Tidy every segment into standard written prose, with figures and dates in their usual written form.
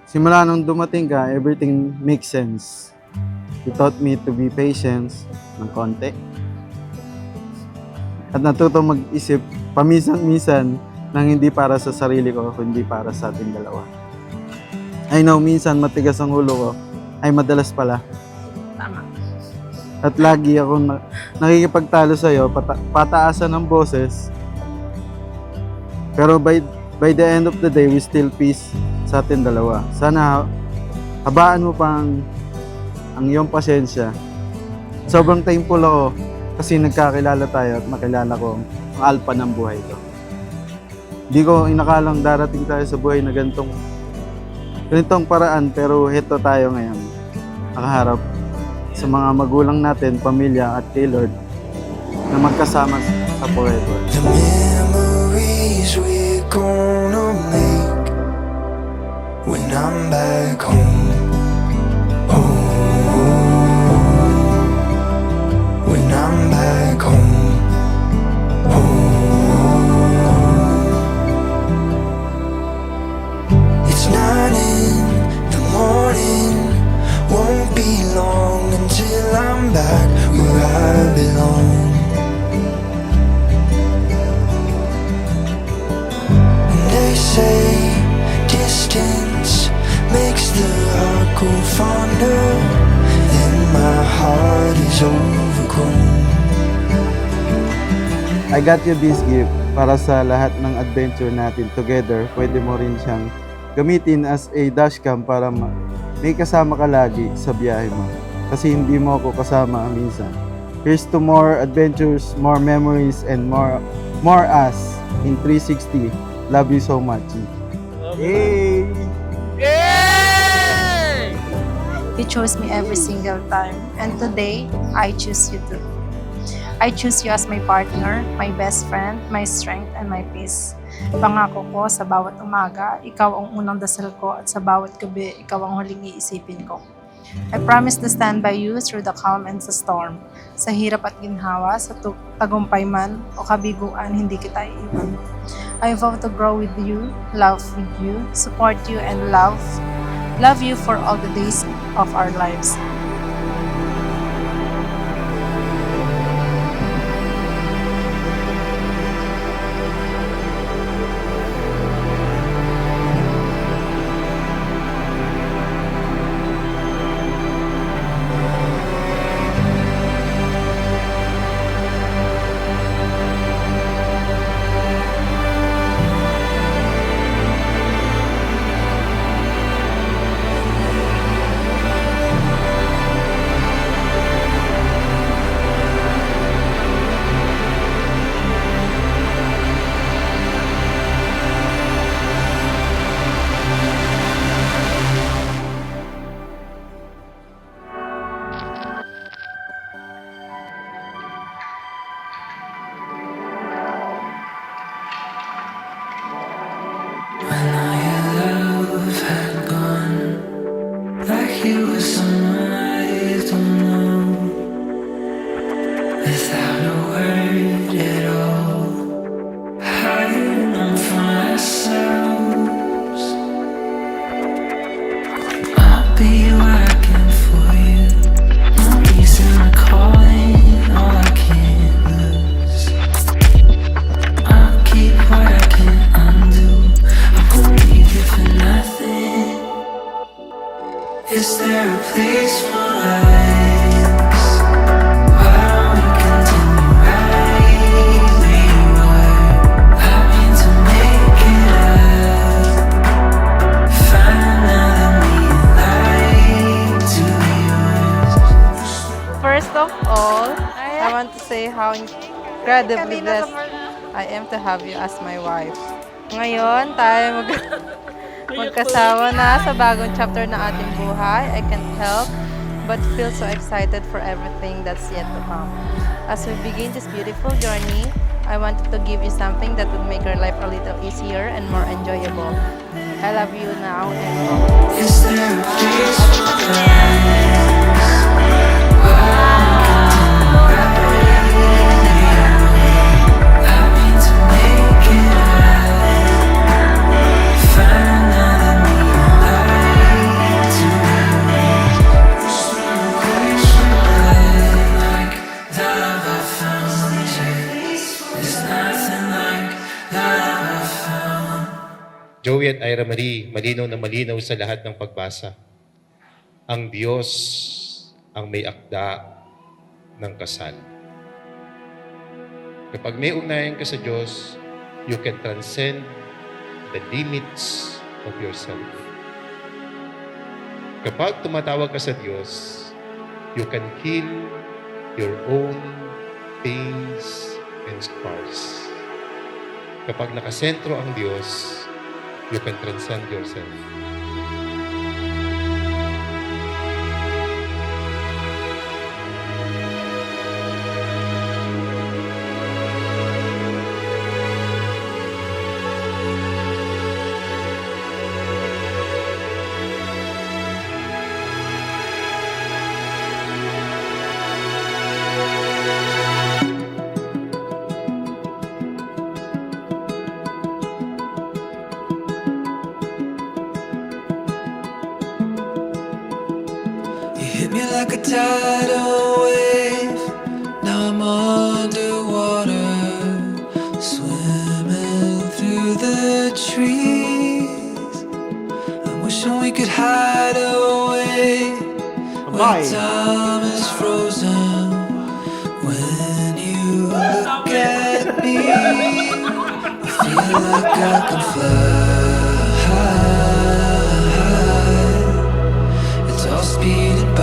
simula nung dumating ka, everything makes sense. You taught me to be patient ng konti. At natuto mag-isip paminsan-minsan nang hindi para sa sarili ko, kundi para sa ating dalawa. I know, minsan matigas ang ulo ko. Ay, madalas pala. Tama. At lagi ako nakikipagtalo sa'yo, pataasan ng boses. Pero by the end of the day, we still peace sa ating dalawa. Sana habaan mo pa ang iyong pasensya. Sobrang thankful ako kasi nagkakilala tayo at makilala ko ang alpha ng buhay ko. Hindi ko inakalang darating tayo sa buhay na ganitong paraan, pero heto tayo ngayon. Nakaharap sa mga magulang natin, pamilya at kay Lord na magkasama sa forever. The memories we're gonna make when I'm back home. When I'm back home. It's 9 in the morning. Won't be long until I'm back where I belong. They say distance makes the heart go fonder. Then my heart is overgrown. I got you this gift para sa lahat ng adventure natin together. Pwede mo rin siyang gamitin as a dashcam para may kasama ka lagi sa biyahe mo. Kasi hindi mo ako kasama minsan. Here's to more adventures, more memories, and more us in 360. Love you so much. Yay! Yay! You chose me every single time, and today, I choose you too. I choose you as my partner, my best friend, my strength, and my peace. Pangako ko sa bawat umaga, ikaw ang unang dasal ko at sa bawat gabi, ikaw ang huling iisipin ko. I promise to stand by you through the calm and sa storm. Sa hirap at ginhawa, sa tagumpay man o kabiguan, hindi kita iiwan. I vow to grow with you, love with you, support you, and love you for all the days of our lives. When all your love had gone, like you were someone I don't know, without a word at all, hiding them from ourselves. I'll be what I can for you. No reason I'm calling, all I can't lose. I'll keep what I can undo. Leave you for nothing. Is there a place for us? Why don't we continue right where you were? I've been to make it up. Find another me alive to be yours. First of all, I want to say how incredibly blessed I am to have you as my wife. Ngayon, tayo magkasawa na sa bagong chapter ng ating buhay. I can't help but feel so excited for everything that's yet to come. As we begin this beautiful journey, I wanted to give you something that would make your life a little easier and more enjoyable. I love you now and always. Is there a place for us? Find another me alive. Joey at Ira Marie, malinaw na malinaw sa lahat ng pagbasa. Ang Diyos ang may akda ng kasal. Kapag may ugnayan ka sa Diyos, you can transcend the limits of yourself. Kapag tumatawag ka sa Diyos, you can heal your own pains and scars. Kapag nakasentro ang Diyos, you can transcend yourself. You hit me like a tidal wave. Now I'm underwater, swimming through the trees. I'm wishing we could hide away where time is frozen. When you look at me, I feel like I can fly. It's all speeding by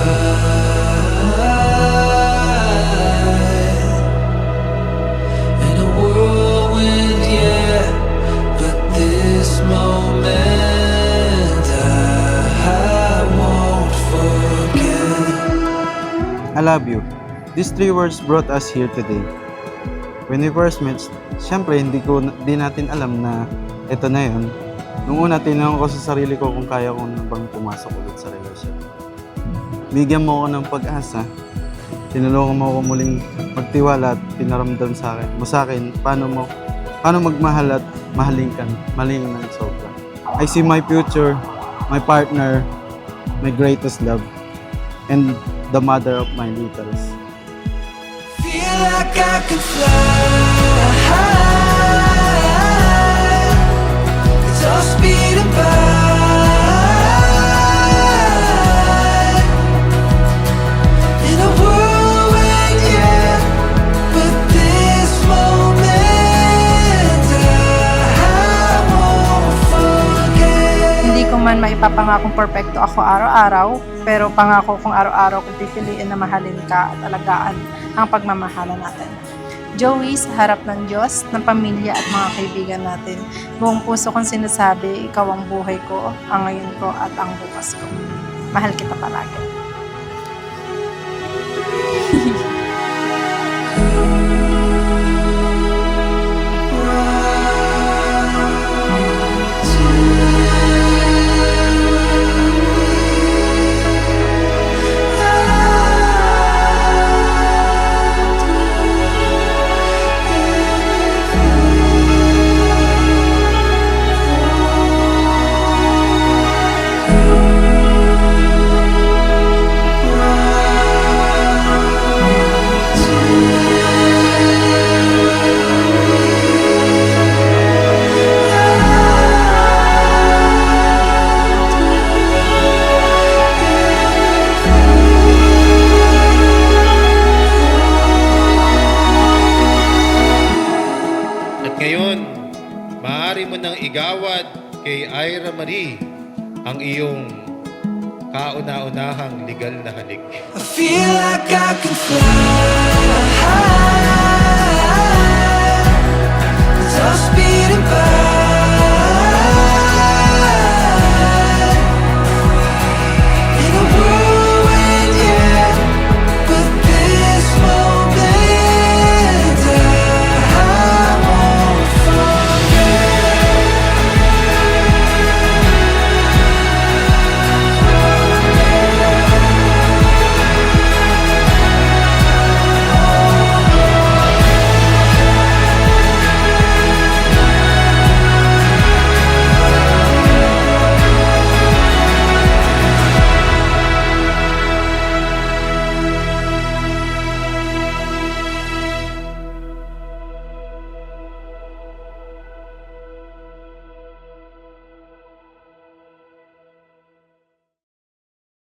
in a whirlwind, yeah. But this moment I won't forget. I love you. These 3 words brought us here today. When we first met, syempre di natin alam na ito na yun. Nung una, tinanong ko sa sarili ko kung kaya ko na bang pumasok ulit sa relasyon. Bigyan mo ako ng pag-asa. Tinulungan mo ako muling magtiwala at pinaramdam sa akin paano magmahal at mahalin ng sobra. I see my future, my partner, my greatest love, and the mother of my littles. Feel like I could fly. It's all speeding by in a whirlwind, yeah. But this moment I won't forget. Hindi ko man maipapangakong perfecto ako araw-araw, pero pangako kong araw-araw kong pipiliin na mahalin ka at alagaan ang pagmamahalan natin. Joey, sa harap ng Diyos, ng pamilya at mga kaibigan natin, buong puso kong sinasabi, ikaw ang buhay ko, ang ngayon ko at ang bukas ko. Mahal kita palagi. Ngayon, maaari mo nang igawad kay Ira Marie ang iyong kauna-unahang legal na halik. I feel like I can fly. It's all speeding by